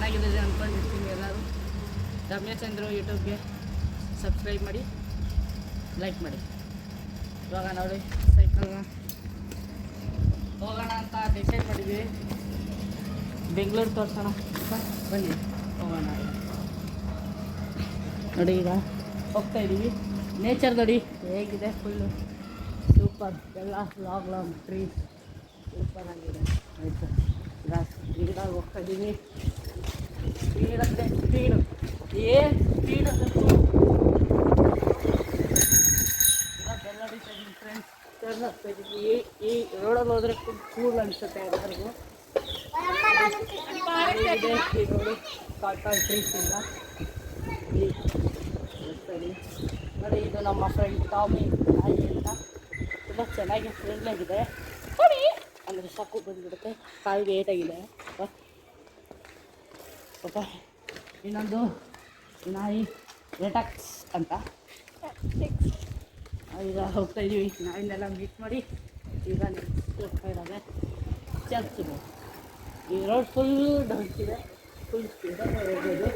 ಚೆನ್ನಾಗಿದೆ ಅಂದ್ಕೊಂಡಿರ್ತೀನಿ. ಎಲ್ಲರೂ ರಮ್ಯಚಂದ್ರ ಯೂಟ್ಯೂಬ್ಗೆ ಸಬ್ಸ್ಕ್ರೈಬ್ ಮಾಡಿ, ಲೈಕ್ ಮಾಡಿ. ಇವಾಗ ನೋಡಿ ಸೈಕಲ್ನ ಹೋಗೋಣ ಅಂತ ಡಿಸೈಡ್ ಮಾಡಿದ್ವಿ. ಬೆಂಗಳೂರು ತೋರಿಸೋಣ, ಬನ್ನಿ ಹೋಗೋಣ. ನೋಡಿ ಈಗ ಹೋಗ್ತಾ ಇದ್ದೀವಿ. ನೇಚರ್ ನೋಡಿ ಹೇಗಿದೆ, ಫುಲ್ಲು ಸೂಪರ್. ಎಲ್ಲ ಲಾಂಗ್ ಟ್ರೀಸ್ ಸೂಪರ್ ಆಗಿದೆ. ಆಯಿತು, ಈಗ ಸ್ಪೀಡಾಗಿ ಹೋಗ್ತಾ ಇದ್ದೀವಿ. ಸ್ಪೀಡ್ ಅಂದರೆ ಸ್ಪೀಡು, ಏನು ಸ್ಪೀಡ್ ಅಂದರೆ ಈಗ ಬೆಲ್ಲ ಹೊಡಿತಾ ಇದ್ದೀನಿ ಫ್ರೆಂಡ್ಸ್. ಟರ್ನ್ ಆಗ್ತಾ ಇದ್ದೀವಿ. ಈ ರೋಡಲ್ಲಿ ಹೋದರೆ ಫುಲ್ ಕೂಲ್ ಅನಿಸುತ್ತೆ ಎಲ್ಲರಿಗೂ. ಇದೆ ಈ ರೋಡು, ಕಾಟನ್ ಟ್ರೀಸ್ ಇಲ್ಲ. ನೋಡಿ ಇದು ನಮ್ಮ ಫ್ರೆಂಡ್ ಟಾಮಿ ನಾಯಿ ಅಂತ. ತುಂಬ ಚೆನ್ನಾಗಿ ಫ್ರೆಂಡ್ಲಾಗಿದೆ ಅಂದರೆ ಸಾಕು ಬಂದುಬಿಡುತ್ತೆ. ಕಾಲಿಗೆ ಏಟಾಗಿದೆ ಪಾಪ. ಇನ್ನೊಂದು ನಾಯಿ ರೆಟಾಕ್ಸ್ ಅಂತ. ಈಗ ಹೋಗ್ತಾ ಇದ್ದೀವಿ. ನಾಯಿನೆಲ್ಲ ಮೀಟ್ ಮಾಡಿ ಈಗ ನೆಕ್ಸ್ಟ್ ಹೋಗ್ತಾ ಇರೋದೆ ಚರ್ಚ್ಗೆ. ಈ ರೋಡ್ ಫುಲ್ ಡೌನ್ಸ್ ಇದೆ, ಫುಲ್ ಸ್ಪೀಡಾಗಿ ಹೋಗ್ಬೋದು.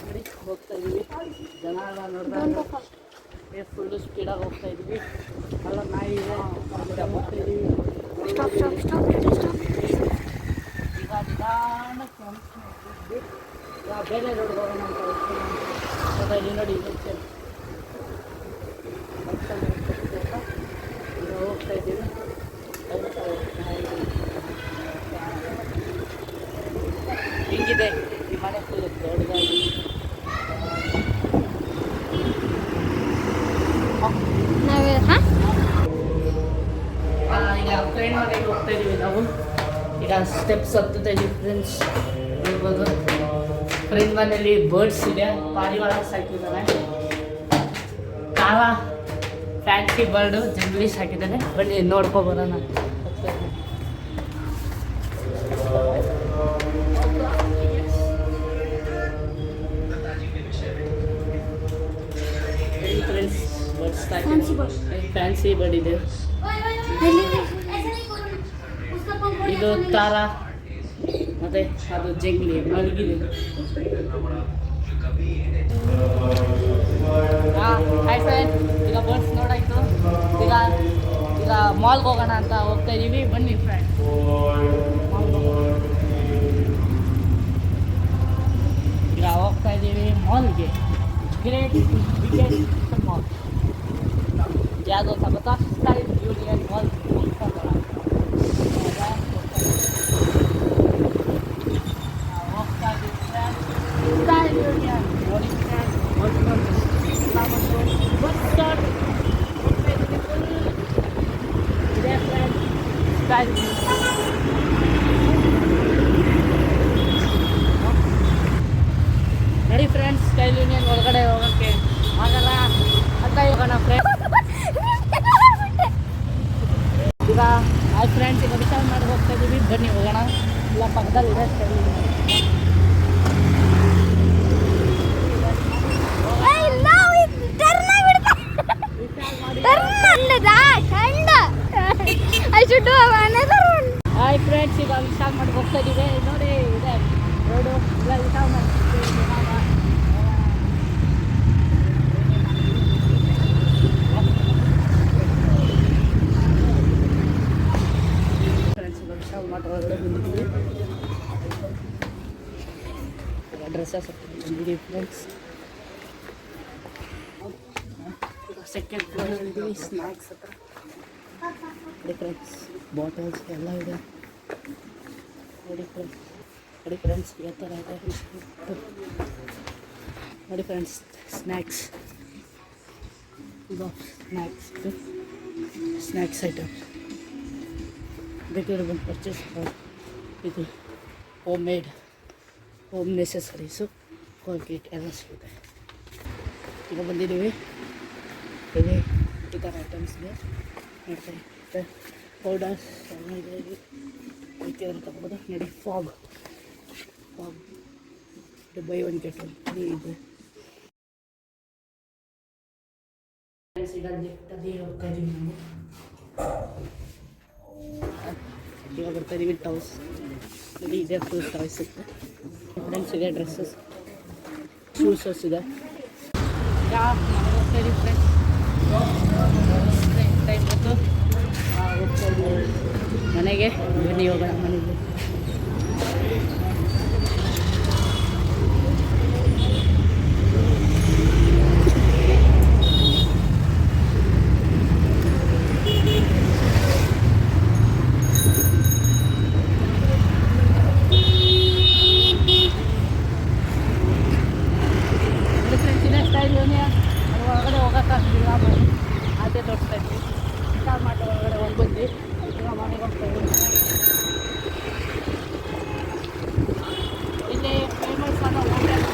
ನೋಡಿ ಹೋಗ್ತಾ ಇದ್ದೀವಿ. ಜನ ಎಲ್ಲ ನೋಡಿದ್ರೆ ಫುಲ್ಲು ಸ್ಪೀಡಾಗಿ ಹೋಗ್ತಾ ಇದ್ದೀವಿ. ಎಲ್ಲ ನಾಯಿ ಇದೆ, ಹೋಗ್ತಾ ಇದ್ದೀವಿ. ಈಗ ನಿಧಾನಕ್ಕೆ ಈಗ ಬೇರೆ ರೋಡ್ ಹೋಗೋಣ ಅಂತ ಹೋಗ್ತಾ ಇದ್ದೀವಿ. ನೋಡಿ ನೇಚರ್ ಈಗ ಹೋಗ್ತಾ ಇದ್ದೀವಿ. ಹಿಂಗಿದೆ ಈ ಮನೆ ಫುಲ್ ದೊಡ್ಡದಾಗಿ. ಈಗ ಫ್ರೆಂಡ್ ಮನೆಗೆ ಹೋಗ್ತಾ ಇದ್ದೀವಿ ನಾವು. ಈಗ ಸ್ಟೆಪ್ಸ್ ಹತ್ತುತ್ತಾ ಇದ್ದೀವಿ ಫ್ರೆಂಡ್ಸ್. ನೋಡ್ಬೋದು ಫ್ರೆಂಡ್ ಮನೇಲಿ ಬರ್ಡ್ಸ್ ಇದೆ, ಪಾರಿವಾಳ ಸಾಕಿದ್ದಾನೆ. ಕಾಲ ಫ್ಯಾನ್ಸಿ ಬರ್ಡು ಜಂಗ್ಲಿ ಸಾಕಿದ್ದಾನೆ. ಬನ್ನಿ ನೋಡ್ಕೊಬರೋಣ. ಫ್ಯಾನ್ಸಿ ಬರ್ಡ್ ಇದೆ. ಇದು ತಾರ ಮತ್ತೆ ಅದು ಜಂಗ್ಲಿ ಮಲಗಿದೆ. ಹಾಯ್ ಫ್ರೆಂಡ್, ಈಗ ಬರ್ಡ್ಸ್ ನೋಡಾಯ್ತು. ಈಗ ಈಗ ಮಾಲ್ಗೆ ಹೋಗೋಣ ಅಂತ ಹೋಗ್ತಾ ಇದ್ದೀವಿ. ಬನ್ನಿ ಫ್ರೆಂಡ್, ಈಗ ಹೋಗ್ತಾ ಇದ್ದೀವಿ ಮಾಲ್ಗೆ. ಗ್ರೇಟ್ ಬಿಗ್ಗೆಸ್ಟ್ ಮಾಲ್ ಯಾವುದು ಅಂತ ಗೊತ್ತಾ? Style union mall. ಹೋಗ್ತಾ ಇದ್ದೀವಿ ಸ್ಟೈಲ್ ಯೂನಿಯನ್. ನೋಡಿ ಬಸ್ ಸ್ಟಾರ್ಟ್ ಇದೆ ಫ್ರೆಂಡ್. ಸ್ಟೈಲ್ ನೋಡಿ ಫ್ರೆಂಡ್ಸ್, ಸ್ಟೈಲ್ ಯೂನಿಯನ್ ಒಳಗಡೆ ಹೋಗೋಕ್ಕೆ ಆಗಲ್ಲ ಅಂತ ಹೋಗೋಣ ಫ್ರೆಂಡ್. ಈಗ ಆ ಫ್ರೆಂಡ್ಸ್ ಈಗ ವಿಚಾರ ಮಾಡಿ ಹೋಗ್ತಾ ಇದ್ದೀವಿ. ಬನ್ನಿ ಹೋಗೋಣ. ಇಲ್ಲ ಪಕ್ಕದಲ್ಲಿದೆ ಸ್ಟೈಲ್ ಯೂನಿಯನ್. ಹಾಯ್ ಫ್ರೆಂಡ್ಸ್, ಈಗ ವಿಚಾರ ಮಾಡಿ ಹೋಗ್ತಾ ಇದ್ದೀವಿ. ನೋಡಿ ಇದೆ ರೋಡು. ಇಲ್ಲ ವಿಚಾರ ಮಾಡಿ ಒಳಗಡೆ ಬಂದಿದ್ದೀವಿ. ಡ್ರೆಸ್ಸಸ್ ಬಂದಿದ್ದೀವಿ ಫ್ರೆಂಡ್ಸ್. ಸೆಕೆಂಡ್ ಫ್ಲೋರ್ ಇದ್ದೀವಿ. ಸ್ನ್ಯಾಕ್ಸ್ ಹತ್ರ ನೋಡಿ ಫ್ರೆಂಡ್ಸ್, ಬಾಟಲ್ಸ್ ಎಲ್ಲ ಇದೆ. ನೋಡಿ ಫ್ರೆಂಡ್ಸ್ ಯಾವ ಥರ ಇದೆ ನೋಡಿ ಫ್ರೆಂಡ್ಸ್. ಸ್ನ್ಯಾಕ್ಸ್ ಸ್ನ್ಯಾಕ್ಸ್ ಐಟಮ್ ಬೇಕಾದ್ರೆ ಬಂದು ಪರ್ಚೇಸ್ ಮಾಡಿ. ಇದು ಹೋಮ್ ನೆಸೆಸರೀಸು, ಕೋಲ್ಗೇಟ್ ಎಲ್ಲ ಸಿಗುತ್ತೆ. ಈಗ ಬಂದಿದ್ದೀವಿ. ಇದೆ ಈ ಥರ ಐಟಮ್ಸ್ಗೆ ನೋಡ್ತಾ ಇರುತ್ತೆ. ಪೌಡರ್ಸ್ ಎಲ್ಲ ಇದೆ. ರೀತಿಯಾಗಿ ತಗೋಬೋದು. ನೋಡಿ fog by one get one free ಇದೆ. ಈಗ ಲಿಫ್ಟಲ್ಲಿ ಹೋಗ್ತಾ ಇದ್ದೀವಿ ನಾವು. ಇವಾಗ ಬರ್ತಾ ಇದ್ದೀವಿ. ಟೌಸ್ ನೋಡಿ, ಇದೆ ಫುಲ್ ಟಾಯ್ಸ್ ಇರುತ್ತೆ. ಫ್ರೆಂಡ್ಸ್ ಇದೆ, ಡ್ರೆಸ್ಸಸ್, ಶೂಸಸ್ ಇದೆ. ಹೋಗ್ತಾಯಿದ್ದೀವಿ ಫ್ರೆಂಡ್ಸ್. ಟೈಮ್ ಬಂತು, ಹೋಗ್ತಾಯಿದ್ದೀವಿ ಮನೆಗೆ. ಬನ್ನಿ ಹೋಗೋಣ ಮನೆಗೆ. ಒಳಗಡೆ ಹೋಗೋಕ್ಕಾಗಲಿಲ್ಲ, ಅದೇ ತೋರಿಸ್ತಾ ಇದ್ವಿ. ಸ್ಟಾರ್ಟ್ ಮಾಡಿ ಒಳಗಡೆ ಹೋಗಿ ಬಂದು ಈಗ ಮನೆಗೆ ಹೋಗ್ತಾ ಇದ್ವಿ. ಇಲ್ಲಿ ಫೇಮಸ್ ಆದ ಹೋಟೆಲ್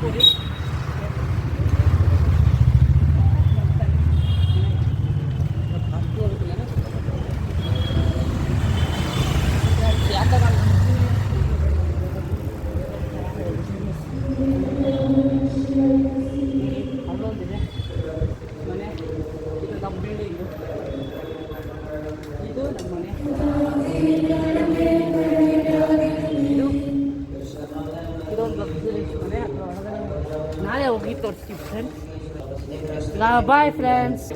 ಪೂರಿ. ಅಲ್ಲೊಂದಿದೆ ಮನೆ, ಇದು ನಮ್ಮ ಬಿಲ್ಡಿಂಗು, ಇದು ನಮ್ಮ ಮನೆ, ಇದೊಂದು ಲಕ್ಸುರೀಸ್ ಮನೆ. ನಾಳೆ ಹೋಗಿ ತೋರಿಸ್ತೀವಿ ಫ್ರೆಂಡ್ಸ್. Bye friends.